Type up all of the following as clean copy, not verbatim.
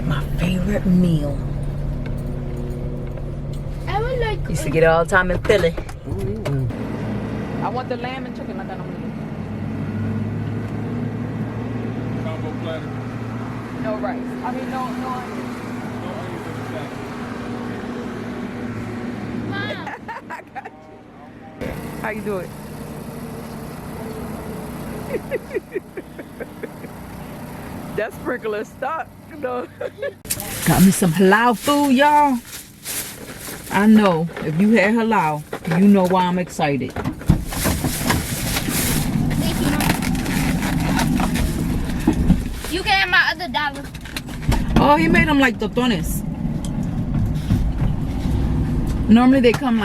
my favorite meal. I would like. Used to get it all the time in Philly. I want the lamb and chicken. I got them. Combo platter. No rice. I mean, no onions. No onions in the salad. Mom. I got you. How you do it? That sprinkler stuck, you know. Got me some halal food, y'all. I know if you had halal, you know why I'm excited. Thank you, Mom. You can have my other dollar. Oh, he made them like totones. Normally they come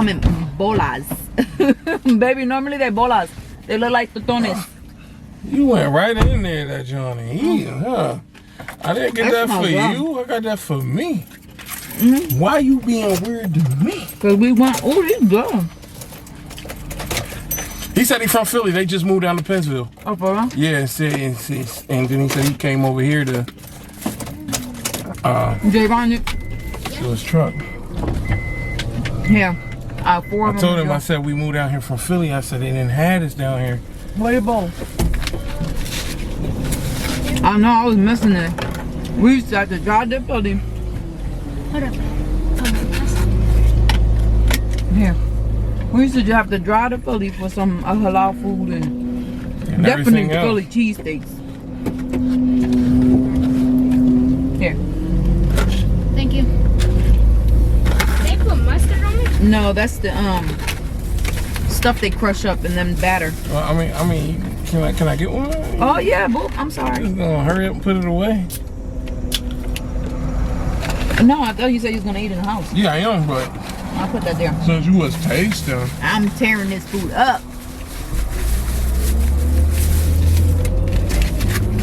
in bolas. Baby, normally they're bolas. They look like totones. You went right in there, that Johnny. Huh? I didn't get that for you. I got that for me. Why you being weird to me? Cause we want. Oh, he's good. He said he from Philly. They just moved down to Pennsville. Oh, for real? Yeah, and then he said he came over here to Javon, to his truck. yeah. Four of I them. told him, I said we moved down here from Philly. I said they didn't have this down here. Where you both? I know, I was missing it. We used to have to drive to Philly. Hold up. Here. We used to have to drive to Philly for some halal food and definitely everything else. Philly cheesesteaks. Here. Thank you. They put mustard on it? No, that's the stuff they crush up and then batter. Well, I mean, can I get one? Oh yeah, boo. I'm sorry. Just gonna hurry up and put it away. No, I thought you said you was gonna eat in the house. Yeah, I am, but I'll put that there. since you was tasting, I'm tearing this food up.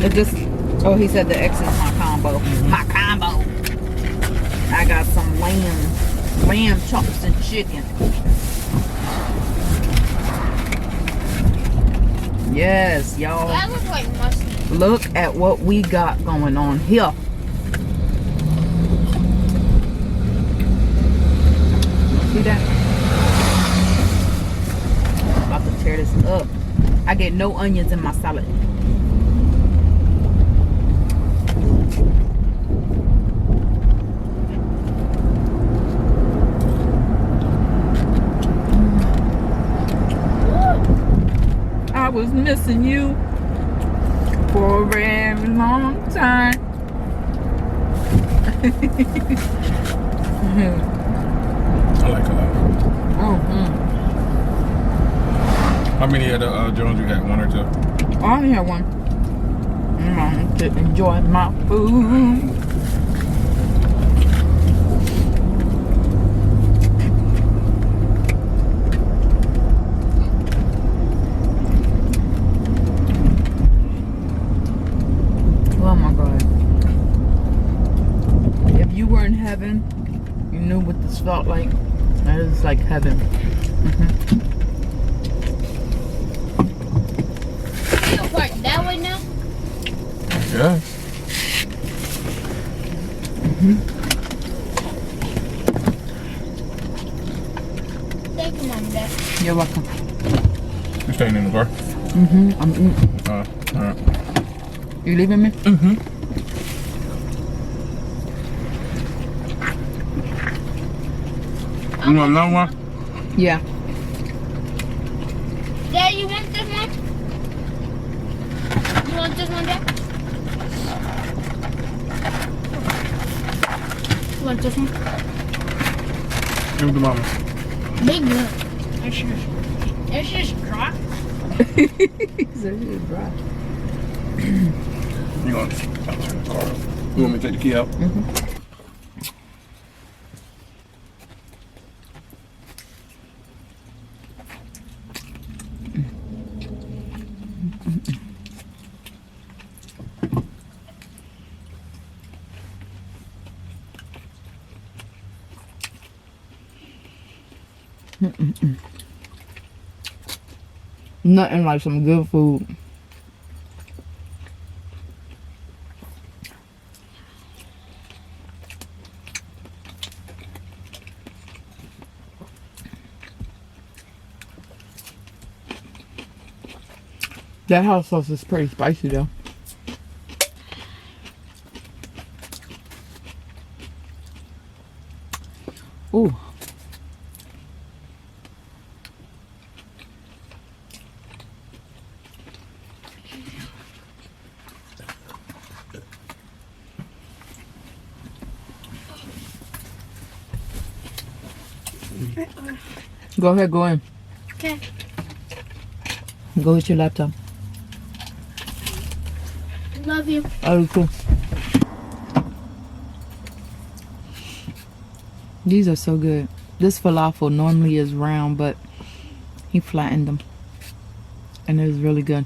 It just, oh, he said the X is my combo. My combo. I got some lamb chops and chicken. Yes, y'all. That looks like mustard. Look at what we got going on here. See that? I'm about to tear this up. I get no onions in my salad. I was missing you for a very long time. I like a lot. How many of the Jones you got? One or two? I only have one. I'm to enjoy my food. Oh my God. If you were in heaven, you knew what this felt like. That is like heaven. You part that way now? Yes. Thank you, Mom and Dad. You're welcome. You staying in the car? I'm eating. All right. You leaving me? You want another one? Yeah. Dad, you want this one? You want this one, Dad? You want this one? Give it to mama. They good. It's just dry. He said it's dry. You want to turn the car up? You want me to take the key out? Nothing like some good food. That hot sauce is pretty spicy though. Ooh. Go ahead, go in. Okay. Go with your laptop. Love you. Oh, cool. These are so good. This falafel normally is round, but he flattened them. And it was really good.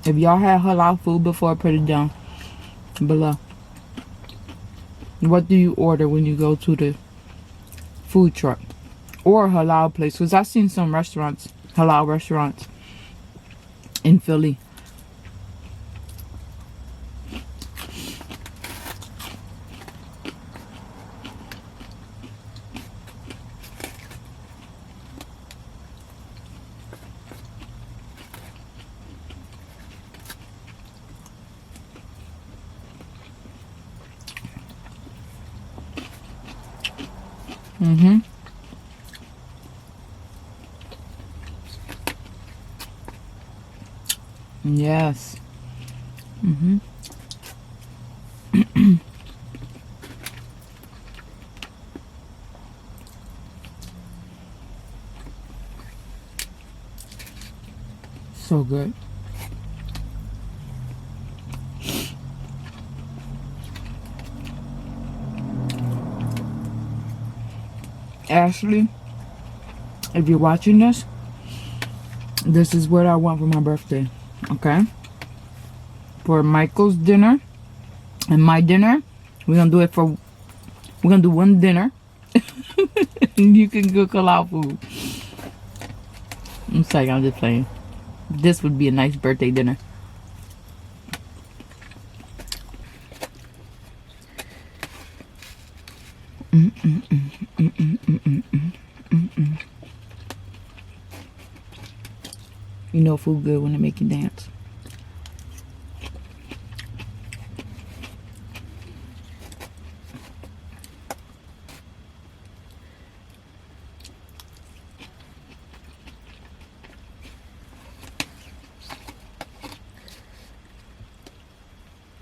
If y'all had halal food before, put it down below. What do you order when you go to the food truck? Or halal place? Because I've seen some restaurants, halal restaurants in Philly. Mm-hmm. Yes. Mm-hmm. So good. Ashley, if you're watching this, this is what I want for my birthday. Okay? For Michael's dinner and my dinner, we're gonna do one dinner. And you can cook halal food. I'm sorry, I'm just playing. This would be a nice birthday dinner. You know food good when it make you dance.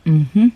Mm-hmm.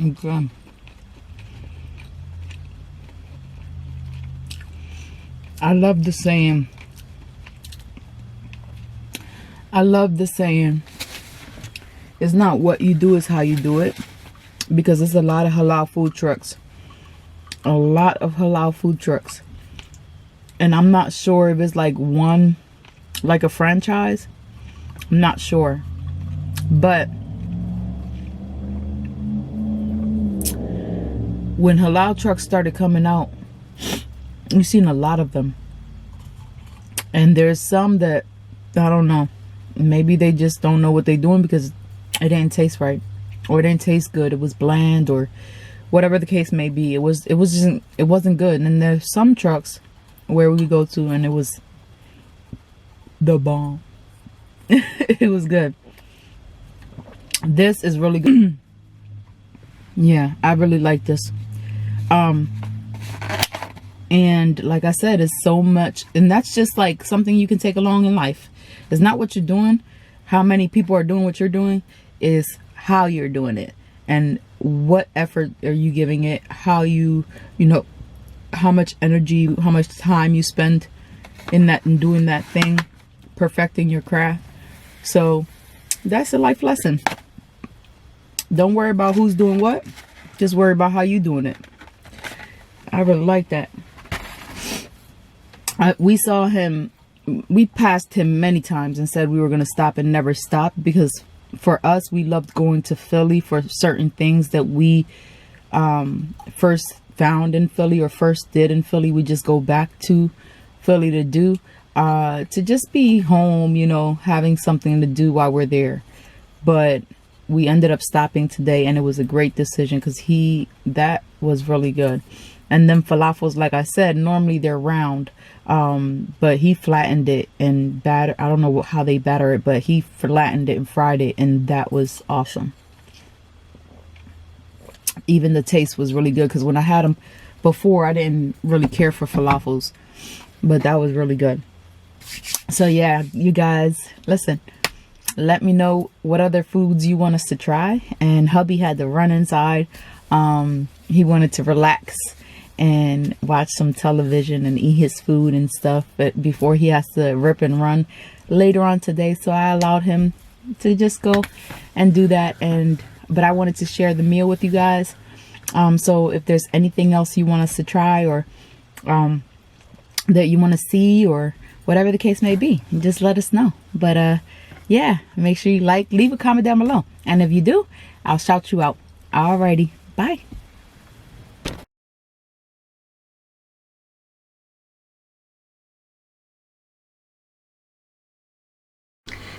Okay. I love the saying, I love the saying, it's not what you do, it's how you do it. Because there's a lot of halal food trucks. A lot of halal food trucks. And I'm not sure if it's like one, like a franchise. I'm not sure. But when halal trucks started coming out, you've seen a lot of them. And there's some that, I don't know, maybe they just don't know what they're doing because it didn't taste right, or it didn't taste good, it was bland, or whatever the case may be. It wasn't good. And there's some trucks where we go to and it was the bomb. It was good. This is really good. Yeah, I really like this. And like I said, it's so much, and that's just like something you can take along in life. It's not what you're doing, how many people are doing what you're doing, is how you're doing it and what effort are you giving it, how you know, how much energy, how much time you spend in that and doing that thing, perfecting your craft. So that's a life lesson. Don't worry about who's doing what, just worry about how you doing it. I really like that. We saw him, we passed him many times and said we were going to stop and never stop, because for us, we loved going to Philly for certain things that we first found in Philly or first did in Philly. We just go back to Philly to do, to just be home, you know, having something to do while we're there. But we ended up stopping today and it was a great decision because that was really good. And then falafels, like I said, normally they're round, but he flattened it and batter. I don't know how they batter it, but he flattened it and fried it, and that was awesome. Even the taste was really good, because when I had them before, I didn't really care for falafels, but that was really good. So yeah, you guys, listen, let me know what other foods you want us to try. And hubby had to run inside. He wanted to relax and watch some television and eat his food and stuff, but before he has to rip and run later on today, so I allowed him to just go and do that. But I wanted to share the meal with you guys. So if there's anything else you want us to try, or that you want to see, or whatever the case may be, just let us know. But yeah, make sure you leave a comment down below, and if you do, I'll shout you out. Alrighty, bye.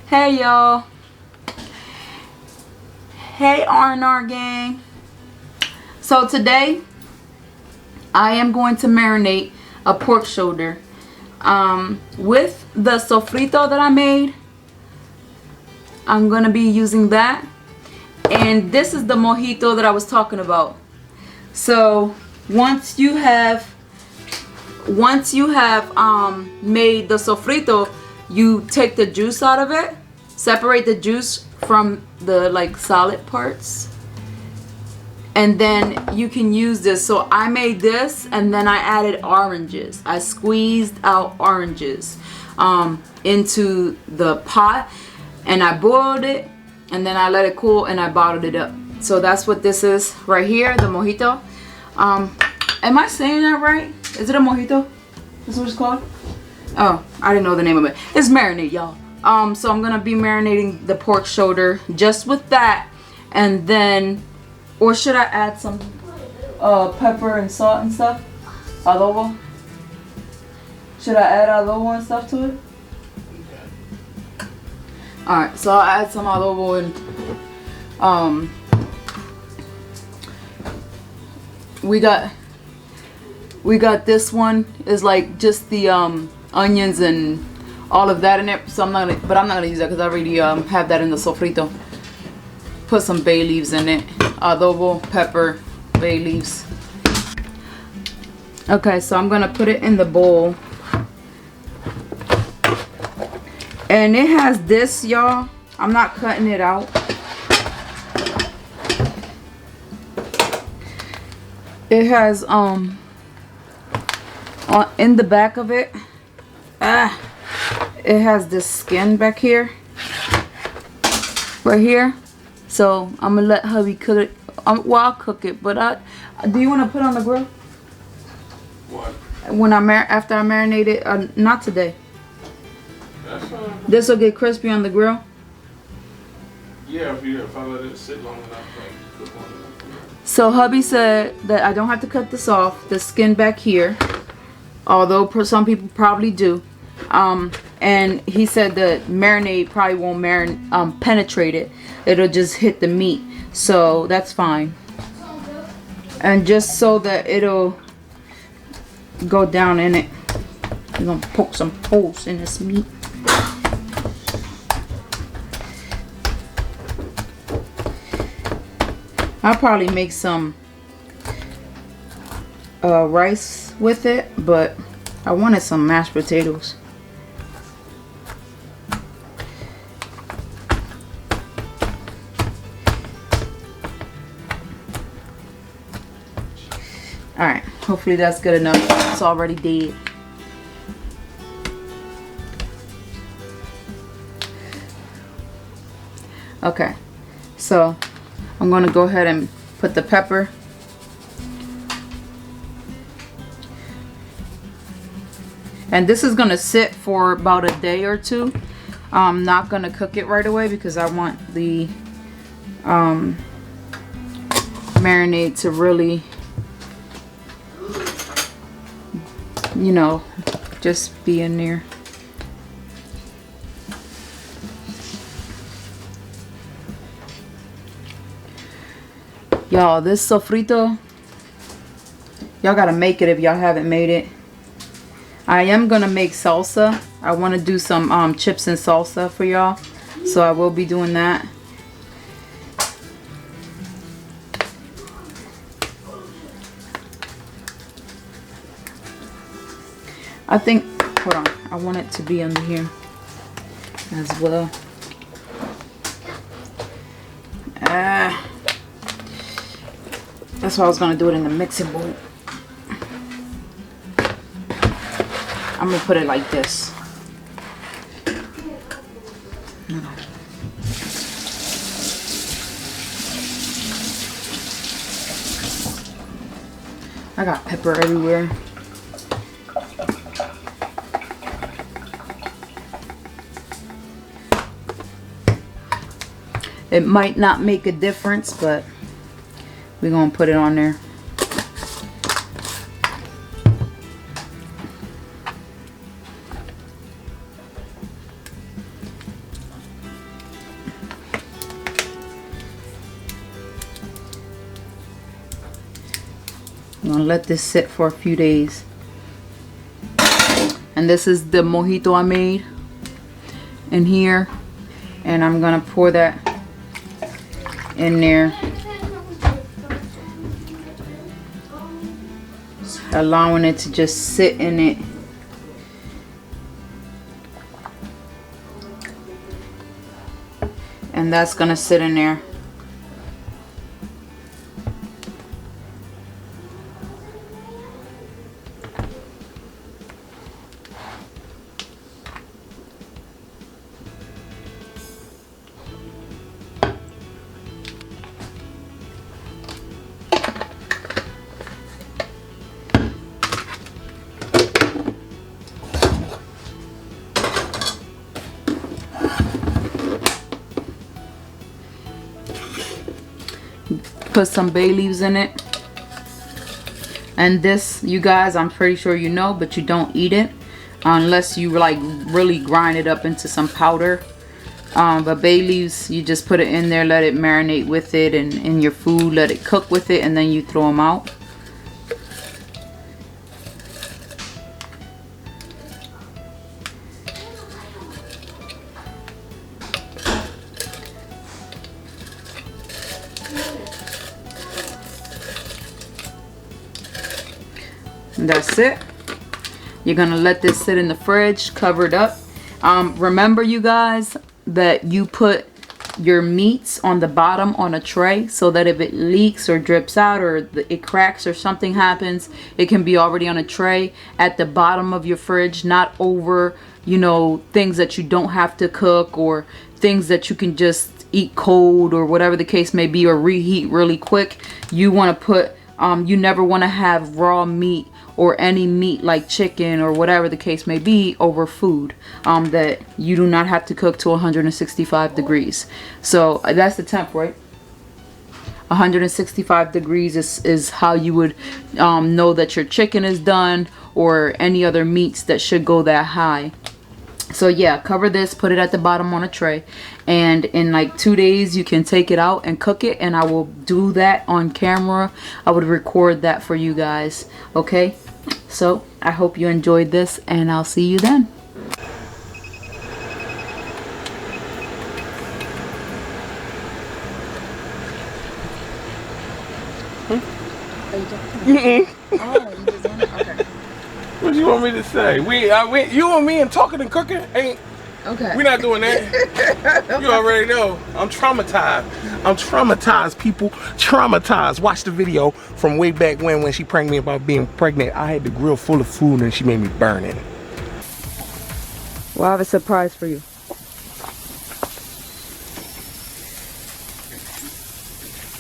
Hey y'all, hey R&R gang. So today I am going to marinate a pork shoulder with the sofrito that I made. I'm gonna be using that, and this is the mojito that I was talking about. So once you have made the sofrito, you take the juice out of it, separate the juice from the like solid parts, and then you can use this. So I made this, and then I added oranges. I squeezed out oranges into the pot, and I boiled it, and then I let it cool, and I bottled it up. So that's what this is right here, the mojito. Am I saying that right? Is it a mojito? This is what it's called? Oh, I didn't know the name of it. It's marinade, y'all. So I'm gonna be marinating the pork shoulder just with that, and then, or should I add some pepper and salt and stuff? Adobo? Should I add adobo and stuff to it? Alright, so I'll add some adobo and we got this one is like just the onions and all of that in it. So I'm not gonna use that because I already have that in the sofrito. Put some bay leaves in it, adobo, pepper, bay leaves. Okay, so I'm gonna put it in the bowl, and it has this, y'all. I'm not cutting it out. It has in the back of it, it has this skin back here, right here. So I'm gonna let hubby cook it. Well, I'll cook it, but do you want to put on the grill? What? When after I marinate it, not today. That's fine. This will get crispy on the grill. Yeah, if I let it sit long enough, then cook long enough. So hubby said that I don't have to cut this off, the skin back here, although some people probably do. And he said the marinade probably won't penetrate it. It'll just hit the meat, so that's fine. And just so that it'll go down in it, we're gonna poke some holes in this meat. I'll probably make some rice with it, but I wanted some mashed potatoes. Alright, hopefully that's good enough. It's already dead. Okay, so I'm going to go ahead and put the pepper. And this is going to sit for about a day or two. I'm not going to cook it right away because I want the marinade to really, you know, just be in there. Y'all, this sofrito, y'all gotta make it if y'all haven't made it. I am gonna make salsa. I want to do some chips and salsa for y'all, so I will be doing that. I think, hold on, I want it to be under here as well. That's why I was gonna do it in the mixing bowl. I'm gonna put it like this. I got pepper everywhere. It might not make a difference, but we're gonna put it on there. I'm gonna let this sit for a few days. And this is the mojito I made in here, and I'm gonna pour that in there, allowing it to just sit in it. And that's gonna sit in there. Put some bay leaves in it. And this, you guys, I'm pretty sure you know, but you don't eat it unless you like really grind it up into some powder. But bay leaves, you just put it in there, let it marinate with it and in your food, let it cook with it, and then you throw them out. And that's it. You're gonna let this sit in the fridge covered up. Remember, you guys, that you put your meats on the bottom on a tray so that if it leaks or drips out or it cracks or something happens, it can be already on a tray at the bottom of your fridge, not over, you know, things that you don't have to cook or things that you can just eat cold or whatever the case may be, or reheat really quick. You want to put, you never want to have raw meat or any meat like chicken or whatever the case may be over food that you do not have to cook to 165 degrees. So that's the temp, right? 165 degrees is how you would know that your chicken is done, or any other meats that should go that high. So yeah, cover this, put it at the bottom on a tray, and in like 2 days you can take it out and cook it, and I will do that on camera. I would record that for you guys. Okay, so I hope you enjoyed this, and I'll see you then. What do you want me to say? You and me and talking and cooking ain't. Okay. We're not doing that. You already know. I'm traumatized. I'm traumatized, people. Traumatized. Watch the video from way back when she pranked me about being pregnant. I had the grill full of food and she made me burn it. Well, I have a surprise for you.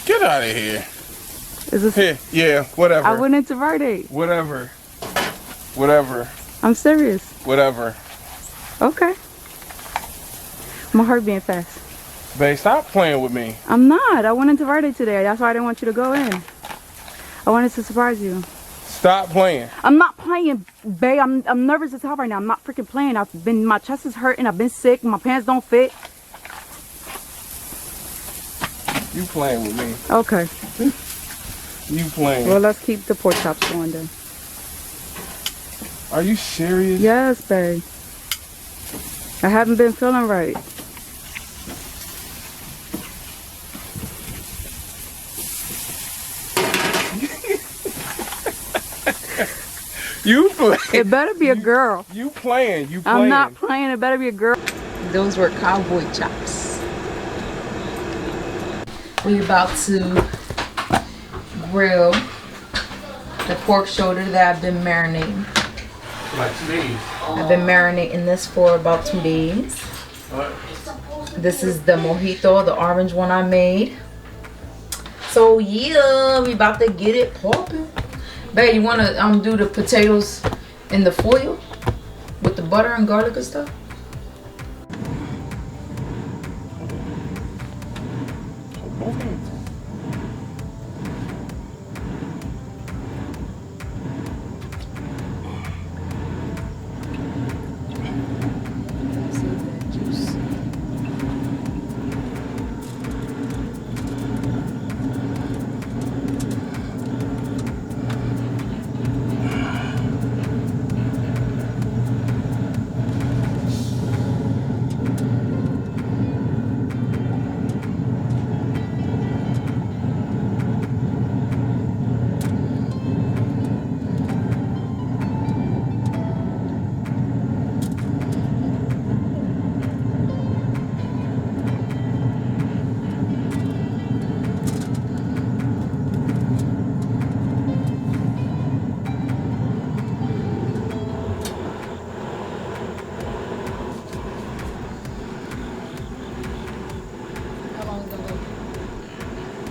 Get out of here. Is this? Here, yeah, whatever. I went into Rite Aid. Whatever. Whatever. I'm serious. Whatever. Okay. My heart being fast. Babe, stop playing with me. I'm not. I went into Rite Aid today. That's why I didn't want you to go in. I wanted to surprise you. Stop playing. I'm not playing, babe. I'm nervous as hell right now. I'm not freaking playing. My chest is hurting. I've been sick. My pants don't fit. You playing with me. Okay. You playing. Well, let's keep the pork chops going then. Are you serious? Yes, babe. I haven't been feeling right. You playing. It better be a girl. You playing. You playing. I'm not playing. It better be a girl. Those were cowboy chops. We're about to grill the pork shoulder that I've been marinating. Like 2 days. I've been marinating this for about 2 days. What? This is the mojito, the orange one I made. So yeah, we about to get it popping. Babe, you wanna do the potatoes in the foil with the butter and garlic and stuff? Both hands.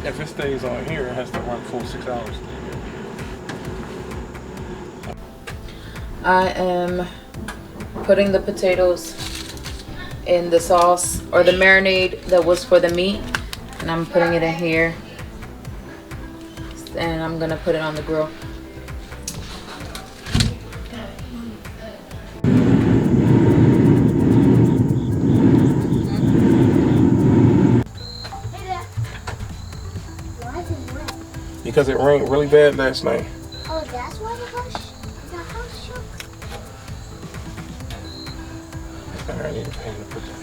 If it stays on here, it has to run full 6 hours. I am putting the potatoes in the sauce or the marinade that was for the meat, and I'm putting it in here, and I'm gonna put it on the grill. Because it rained really bad last night. Oh, that's why the house shook? I need a pan to put that in.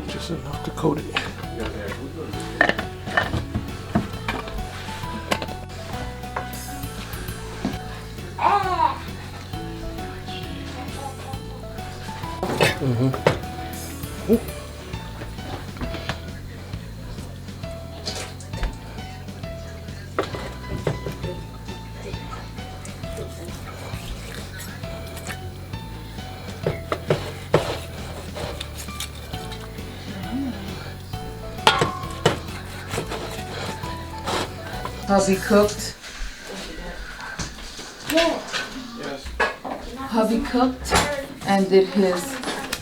Just enough to coat it. Hubby cooked. Yes. Hubby cooked and did his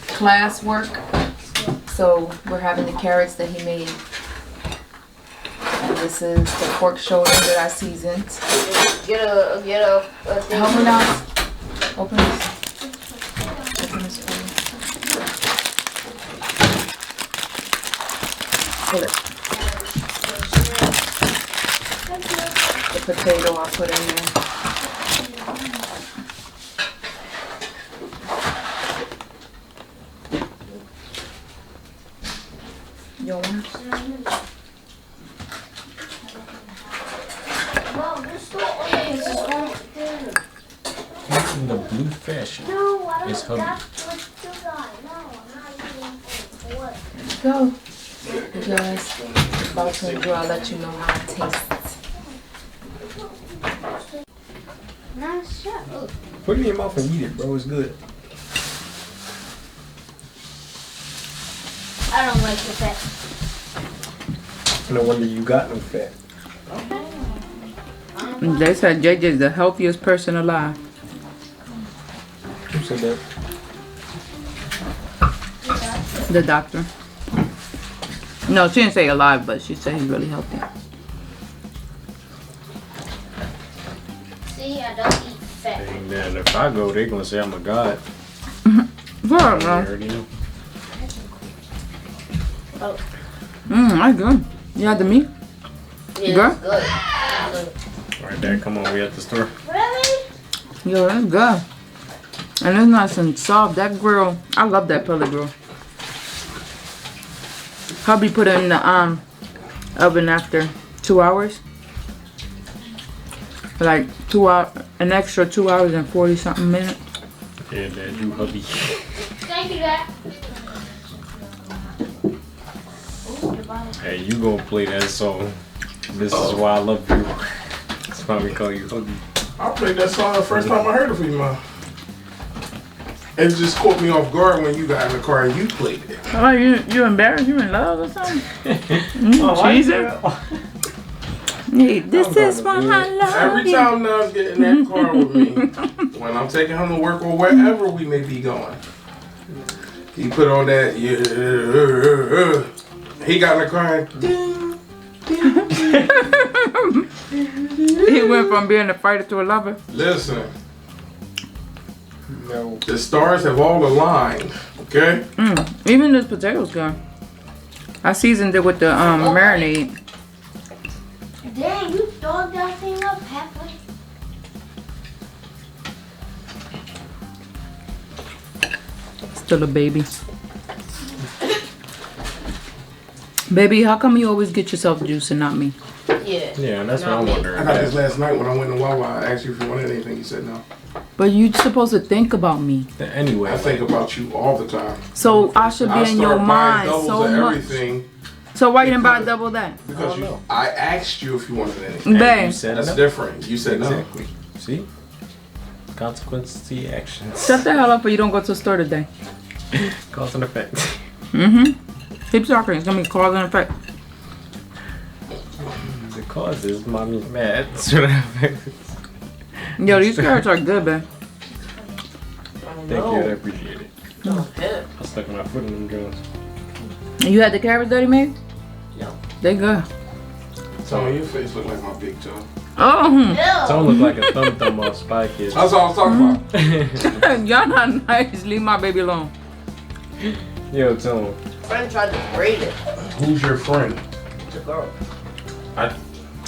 class work. So we're having the carrots that he made. And this is the pork shoulder that I seasoned. Get a thing. Help me now. Open this. Open this for me. Pull it. The potato I put in there. You want it? Well, this is one. The blue fish. No, I don't. It's hubby. That's what you got. No, I'm not eating what. Go. You guys, about to enjoy. I'll let you know how it tastes. Nice shot. Oh. Put it in your mouth and eat it, bro. It's good. I don't like the fat. No wonder you got no fat. They said JJ is the healthiest person alive. Who said that? The doctor. No, she didn't say alive, but she said he's really healthy. See, I don't eat fat. And then if I go, they gonna say I'm a god. What, You man? already know. That's good. You had the meat? Yeah, Good? good. Alright, Dad, come on. We at the store. Really? Yo, that's good. And it's nice and soft. That grill, I love that pellet grill. Hubby put it in the oven after 2 hours. Like 2 hours, an extra 2 hours and 40 something minutes. Yeah, Dad, you hubby. Thank you, Dad. Hey, you gonna play that song. This is why I love you. That's why we call you hubby. I played that song the first time I heard it for you, Mom. It just caught me off guard when you got in the car and you played it. Oh, you embarrassed? You in love or something? Hey, this is why I love Every you. time Nubs get in that car with me, when I'm taking him to work or wherever we may be going, he put on that, he got in the car and ding, ding, ding. He went from being a fighter to a lover. Listen, No. the stars have all aligned, okay? Even this potato's good. I seasoned it with the marinade. Dang, you dogged that thing up halfway. Still a baby. Baby, how come you always get yourself juice and not me? Yeah. Yeah, that's what I'm I wondering. got this last night when I went to Wawa. I asked you if you wanted anything. You said no. But you're supposed to think about me. Anyway, I think about you all the time. So I should be I in your start buying mind doubles so of much. everything So why you didn't buy double that? because I don't know. I asked you if you wanted anything. you Babe, said That's no. different. You said no. Exactly. See? Consequences to your actions. shut the hell up or you don't go to the store today. Cause and effect. Keep talking. It's going to be cause and effect. The cause is mommy's mad. That's what affects. Yo, these carrots are good, babe. Thank you, I appreciate it. I stuck my foot in them joints. You had the carrots that he made? Yeah. They good. Some of your face look like my big toe. Oh, Don't look like a thumb off Spy Kids. That's all I was talking about. y'all not nice. Leave my baby alone. Yo, Tone. Friend tried to braid it. Who's your friend? It's a girl.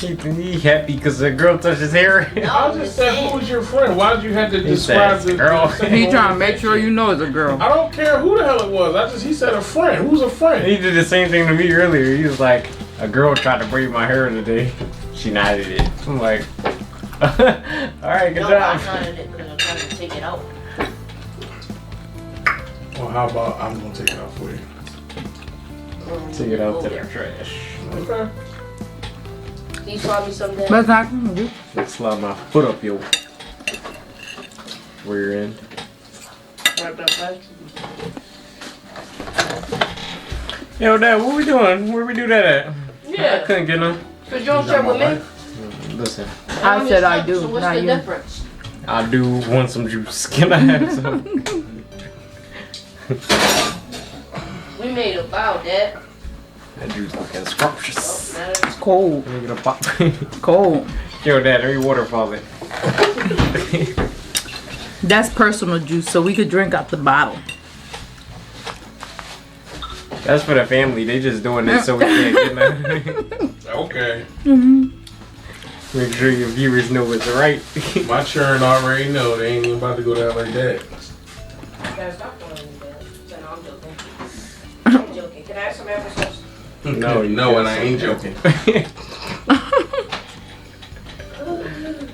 He happy because the girl touched his hair. I just said, who's your friend? Why did you have to He describe said, the girl. He trying to make sure you know it's a girl. I don't care who the hell it was. He said a friend. Who's a friend? He did the same thing to me earlier. He was like, a girl tried to braid my hair today. She knotted it. I'm like, alright, good No, job. I'm not in it because I'm trying to take it out. Well, how about I'm gonna take it out for you? Take it out to the trash. Okay. Can you slide me some there? But I can do. Let's slide my foot up your rear end. Right back. Yo, Dad, what we doing? Where we do that at? I Yeah. couldn't get none. Cause you don't share with me. Listen, I said I do, So what's not the you. difference? I do want some juice. Can I have some? We made a vow, Dad. That juice looking scrumptious. Don't matter. It's cold. Let me get a pop. Cold. Yo, Dad, hurry waterfall it. That's personal juice, so we could drink out the bottle. That's for the family. They just doing it so we can't get nothing. Okay. Make sure your viewers know it's right. My churn already know they ain't even about to go down like that. That's not going to be bad. So no, I'm joking. I'm joking. Can I have some applesauce? No, you no, and I can't ain't say joking.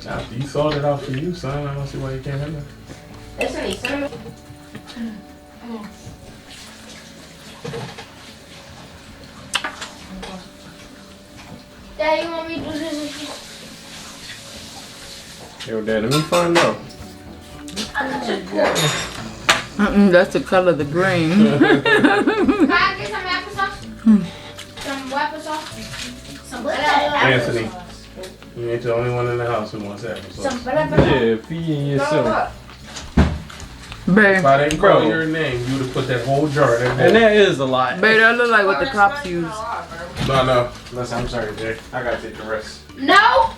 After you thought it out for you, son, I don't see why you can't have that. Listen, he's cinnamon. Dad, you want me to do this? Yo, Dad, let me find out. That's the color of the green. Can I get some applesauce? Some applesauce? Some Anthony, you ain't the only one in the house who wants applesauce. Some Yeah, feed yourself. Babe, If I didn't call your name, you would have put that whole jar in And there. that is a lot. babe, that look like what the cops use. No. Listen, I'm sorry, Jay. I gotta take the rest. No!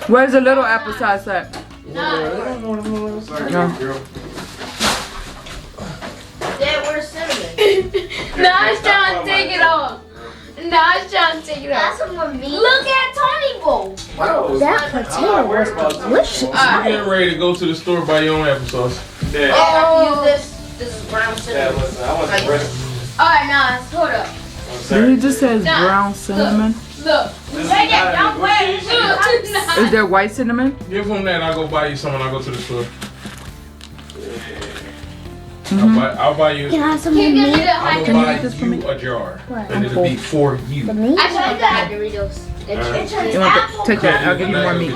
Where's the little apple size at? No. Sorry, No. girl. Dad, where's cinnamon? No, I was trying to take it off. No, I was trying to take it off. That's for me. Look at Tony Bowl. That potato was delicious. You getting ready to go to the store buy your own applesauce. Dad, I can use this. This is brown Dad, cinnamon. listen, I want the rest. Alright, nah, hold up. I'm sorry. It just says Nah, brown cinnamon. Look. This Hey, is Dad, not don't a wear it. negotiation. Is there white cinnamon? Give him that. I'll go buy you some when I go to the store. I'll buy you. Can I have some Can you with give me me? the I'm high gonna buy make this for me? you a jar, What? and it'll be for you. For me? I should have got Doritos. You want to take that? I'll give you more meat.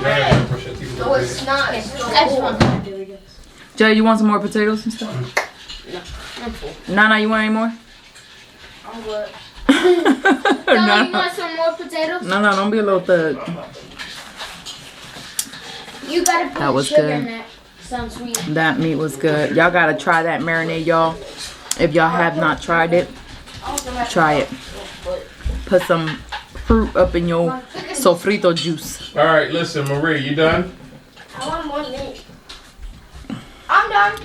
No, it's not. I just want Doritos. Jay, you want some more potatoes and stuff? I'm full. Nana, you want any more? I'm good. No, You want some more potatoes? no, don't be a little thug. You gotta put That was sugar good. in that. Sounds sweet. That meat was good. Y'all gotta try that marinade, y'all. If y'all have not tried it, try it. Put some fruit up in your sofrito juice. All right, listen, Marie, you done? I want more meat. I'm done.